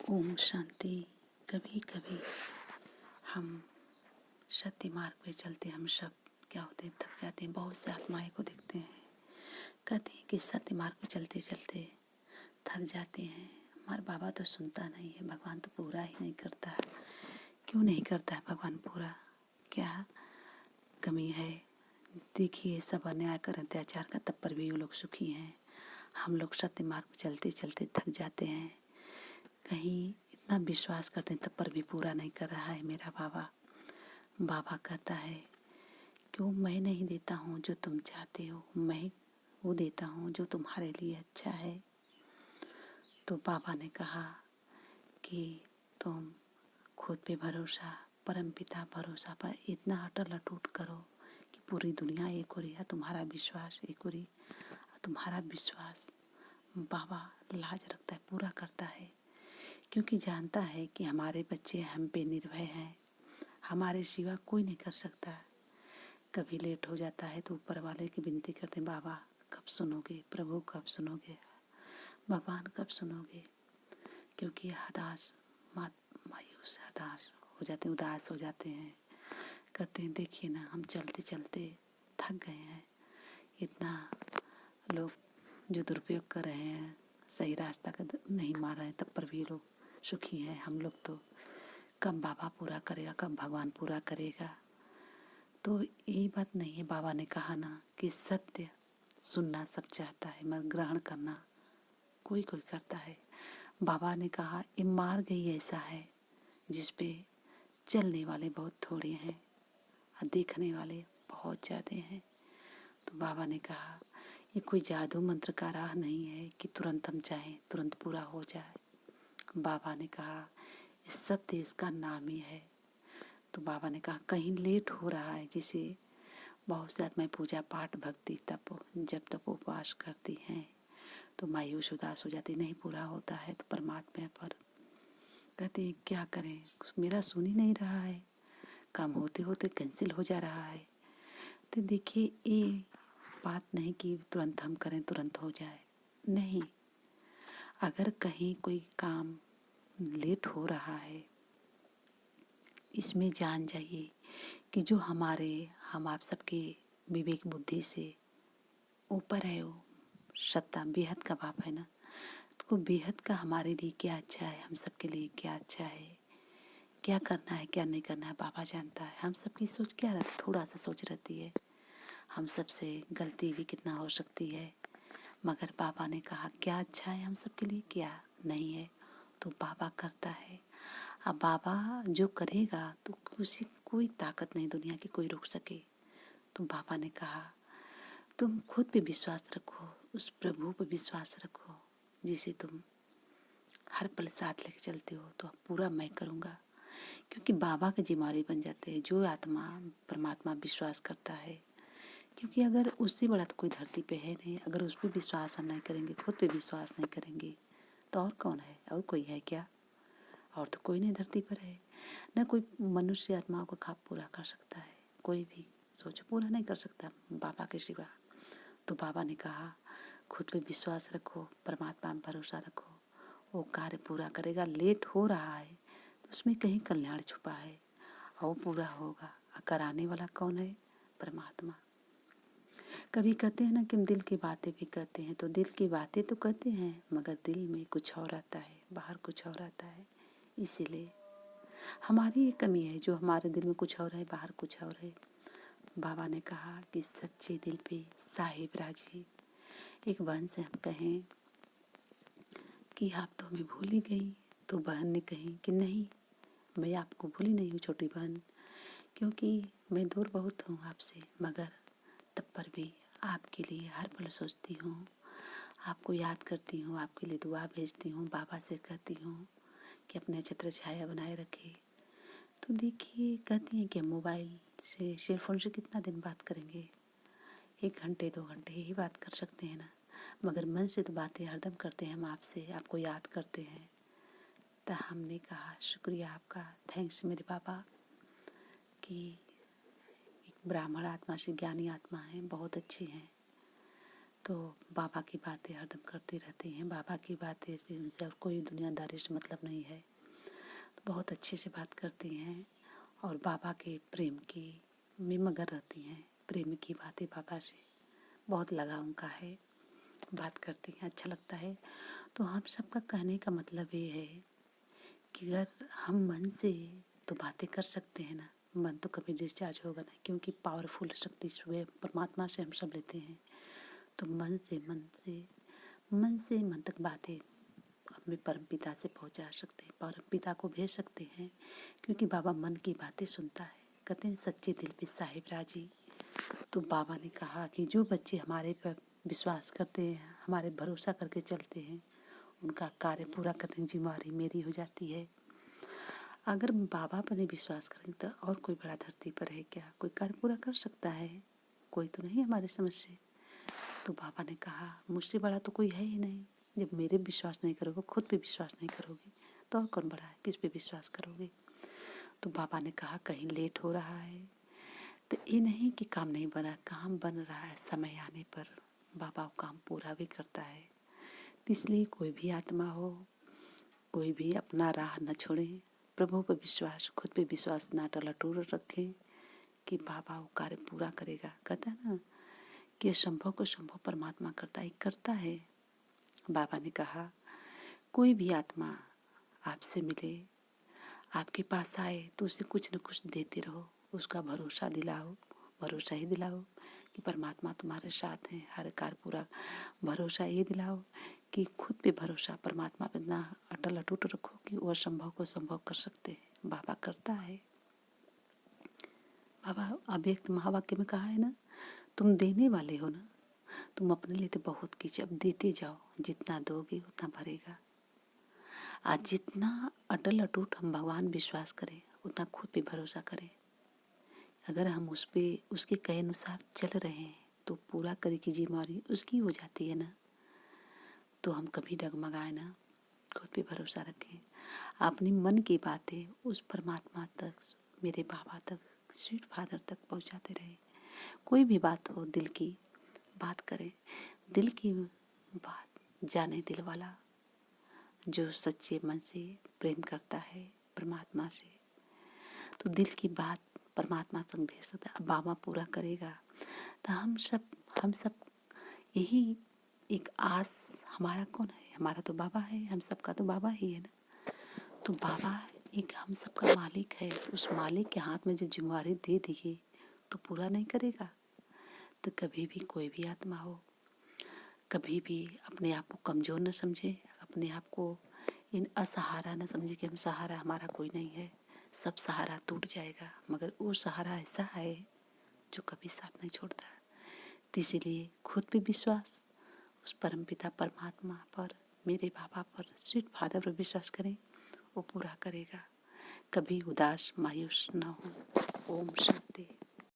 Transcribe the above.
ओम शांति। कभी कभी हम सत्य मार्ग पे चलते, हम सब क्या होते हैं, थक जाते हैं। बहुत से आत्माएं को देखते हैं, कहते हैं कि सत्य मार्ग पे चलते चलते थक जाते हैं। हमारा बाबा तो सुनता नहीं है, भगवान तो पूरा ही नहीं करता है। क्यों नहीं करता है भगवान पूरा? क्या कमी है? देखिए, सब अन्याय कर, अत्याचार का, तब पर भी वो लोग सुखी हैं। हम लोग सत्य मार्ग पे चलते चलते थक जाते हैं, कहीं इतना विश्वास करते हैं, तब पर भी पूरा नहीं कर रहा है मेरा बाबा। बाबा कहता है, क्यों मैं नहीं देता हूँ जो तुम चाहते हो, मैं वो देता हूँ जो तुम्हारे लिए अच्छा है। तो बाबा ने कहा कि तुम खुद पे भरोसा, परमपिता भरोसा पर इतना अटल अटूट करो कि पूरी दुनिया एक हो रही है, तुम्हारा विश्वास एक हो रही, तुम्हारा विश्वास बाबा लाज रखता है, पूरा करता है। क्योंकि जानता है कि हमारे बच्चे हम पे निर्भय हैं, हमारे सिवा कोई नहीं कर सकता। कभी लेट हो जाता है तो ऊपर वाले की विनती करते हैं, बाबा कब सुनोगे, प्रभु कब सुनोगे, भगवान कब सुनोगे। क्योंकि मायूस हताश हो जाते हैं, उदास हो जाते हैं। कहते हैं, देखिए ना, हम चलते चलते थक गए हैं। इतना लोग जो दुरुपयोग कर रहे हैं, सही रास्ता का नहीं मार रहे हैं, तब पर भी लोग सुखी हैं। हम लोग तो कब बाबा पूरा करेगा, कब भगवान पूरा करेगा। तो यही बात नहीं है। बाबा ने कहा ना कि सत्य सुनना सब चाहता है, मगर ग्रहण करना कोई कोई करता है। बाबा ने कहा, ये मार्ग ही ऐसा है जिस पे चलने वाले बहुत थोड़े हैं और देखने वाले बहुत ज़्यादा हैं। तो बाबा ने कहा, ये कोई जादू मंत्र का राह नहीं है कि तुरंत हम चाहें तुरंत पूरा हो जाए। बाबा ने कहा, ये सत्य इसका नाम ही है। तो बाबा ने कहा, कहीं लेट हो रहा है, जिसे बहुत से आत्माएं पूजा पाठ भक्ति तप जब तक उपवास करती हैं तो मायूस उदास हो जाती, नहीं पूरा होता है तो परमात्मा पर कहते हैं क्या करें, मेरा सुन ही नहीं रहा है, काम होते होते कैंसिल हो जा रहा है। तो देखिए, ये बात नहीं कि तुरंत हम करें तुरंत हो जाए, नहीं। अगर कहीं कोई काम लेट हो रहा है, इसमें जान जाइए कि जो हम आप सबके विवेक बुद्धि से ऊपर है, वो सत्ता बेहद का बाप है ना, तो बेहद का हमारे लिए क्या अच्छा है, हम सबके लिए क्या अच्छा है, क्या करना है क्या नहीं करना है, बाबा जानता है। हम सबकी सोच क्या रहती, थोड़ा सा सोच रहती है, हम सबसे गलती भी कितना हो सकती है। मगर बाबा ने कहा क्या अच्छा है हम सबके लिए, क्या नहीं है, तो बाबा करता है। अब बाबा जो करेगा तो उसे कोई ताकत नहीं दुनिया की कोई रोक सके। तो बाबा ने कहा, तुम खुद पे विश्वास रखो, उस प्रभु पे विश्वास रखो जिसे तुम हर पल साथ लेके चलते हो, तो पूरा मैं करूँगा। क्योंकि बाबा के जिम्मेदारी बन जाते हैं जो आत्मा परमात्मा विश्वास करता है। क्योंकि अगर उससे बड़ा तो कोई धरती पे है नहीं। अगर उस पर विश्वास हम नहीं करेंगे, खुद पे विश्वास नहीं करेंगे, तो और कौन है? और कोई है क्या? और तो कोई नहीं धरती पर है ना। कोई मनुष्य आत्माओं का ख्वाब पूरा कर सकता है, कोई भी सोच पूरा नहीं कर सकता बाबा के सिवा। तो बाबा ने कहा, खुद पे विश्वास रखो, परमात्मा में भरोसा रखो, वो कार्य पूरा करेगा। लेट हो रहा है तो उसमें कहीं कल्याण छुपा है और वो पूरा होगा। कराने वाला कौन है? परमात्मा। कभी कहते हैं ना कि हम दिल की बातें भी कहते हैं, तो दिल की बातें तो कहते हैं मगर दिल में कुछ और आता है, बाहर कुछ और आता है। इसीलिए हमारी ये कमी है, जो हमारे दिल में कुछ और है, बाहर कुछ और है। बाबा ने कहा कि सच्चे दिल पे साहिब राजी। एक बहन से हम कहें कि आप तो हमें भूल ही गई, तो बहन ने कही कि नहीं, मैं आपको भूली नहीं हूँ छोटी बहन, क्योंकि मैं दूर बहुत हूँ आपसे, मगर तब पर भी आपके लिए हर पल सोचती हूँ, आपको याद करती हूँ, आपके लिए दुआ भेजती हूँ, बाबा से कहती हूँ कि अपने छत्र छाया बनाए रखे। तो देखिए, कहती हैं कि हम मोबाइल से, सेलफोन से कितना दिन बात करेंगे, 1 घंटे 2 घंटे ही बात कर सकते हैं ना, मगर मन से तो बातें हरदम करते हैं हम आपसे, आपको याद करते हैं। तो हमने कहा शुक्रिया आपका, थैंक्स मेरे बाबा, कि एक ब्राह्मण आत्मा से ज्ञानी आत्मा है, बहुत अच्छी हैं। तो बाबा की बातें हरदम करती रहती हैं। बाबा की बातें से उनसे और कोई दुनियादारी से मतलब नहीं है। तो बहुत अच्छे से बात करती हैं और बाबा के प्रेम की में मगन रहती हैं। प्रेम की बातें बाबा से बहुत लगाव उनका है, बात करती हैं, अच्छा लगता है। तो हम सबका कहने का मतलब ये है कि अगर हम मन से तो बातें कर सकते हैं ना, मन तो कभी डिस्चार्ज होगा नहीं, क्योंकि पावरफुल शक्ति स्वयं परमात्मा से हम सब लेते हैं। तो मन से मन तक बातें अपने परम पिता से पहुंचा सकते हैं, परम पिता को भेज सकते हैं, क्योंकि बाबा मन की बातें सुनता है। कहते हैं सच्चे दिल पे साहिब राजी। तो बाबा ने कहा कि जो बच्चे हमारे पर विश्वास करते हैं, हमारे भरोसा करके चलते हैं, उनका कार्य पूरा करने की जिम्मेदारी मेरी हो जाती है। अगर बाबा पर नहीं विश्वास करेंगे तो और कोई बड़ा धरती पर है क्या? कोई कार्य पूरा कर सकता है? कोई तो नहीं हमारे समझ से। तो बाबा ने कहा मुझसे बड़ा तो कोई है ही नहीं। जब मेरे विश्वास नहीं करोगे, खुद पे विश्वास नहीं करोगे, तो और कौन बड़ा है? किस पे विश्वास करोगे? तो बाबा ने कहा कहीं लेट हो रहा है, तो ये नहीं कि काम नहीं बना, काम बन रहा है। समय आने पर बाबा काम पूरा भी करता है। इसलिए कोई भी आत्मा हो, कोई भी अपना राह न छोड़े, प्रभु पर विश्वास, खुद पे विश्वास ना टलाटूर रखें कि बाबा वो कार्य पूरा करेगा। कहता है ना कि असंभव को संभव परमात्मा करता है। बाबा ने कहा कोई भी आत्मा आपसे मिले, आपके पास आए तो उसे कुछ न कुछ देते रहो, उसका भरोसा दिलाओ, भरोसा ही दिलाओ कि परमात्मा तुम्हारे साथ हैं, हर कार्य पूरा। भरोसा ये दिलाओ कि खुद पे भरोसा, परमात्मा पे इतना अटल अटूट रखो कि वो असंभव को संभव कर सकते हैं। बाबा करता है। बाबा अव्यक्त महावाक्य में कहा है ना, तुम देने वाले हो ना, तुम अपने लिए तो बहुत कीजिए, अब देते जाओ, जितना दोगे उतना भरेगा। आज जितना अटल अटूट हम भगवान विश्वास करें, उतना खुद पे भरोसा करें। अगर हम उस पे उसके कहे अनुसार चल रहे हैं तो पूरा करे की जिम्मेदारी उसकी हो जाती है ना। तो हम कभी डगमगाए ना, खुद पे भरोसा रखें। अपनी मन की बातें उस परमात्मा तक, मेरे बाबा तक, स्वीट फादर तक पहुंचाते रहे। कोई भी बात हो, दिल की बात करें। दिल की बात जाने दिल वाला, जो सच्चे मन से प्रेम करता है परमात्मा से, तो दिल की बात परमात्मा तक भेज सकता है। अब बाबा पूरा करेगा। तो हम सब यही एक आस, हमारा कौन है? हमारा तो बाबा है, हम सबका तो बाबा ही है ना। तो बाबा एक हम सबका मालिक है। उस मालिक के हाथ में जब जिम्मेवारी दे दिए तो पूरा नहीं करेगा। तो कभी भी कोई भी आत्मा हो, कभी भी अपने आप को कमज़ोर न समझे, अपने आप को इन असहारा न समझे कि हम सहारा, हमारा कोई नहीं है। सब सहारा टूट जाएगा, मगर वो सहारा ऐसा है जो कभी साथ नहीं छोड़ता। तो इसीलिए खुद पे विश्वास, उस परमपिता परमात्मा पर, मेरे बाबा पर, स्वीट फादर पर विश्वास करें, वो पूरा करेगा। कभी उदास मायूस न हो। ओम शांति।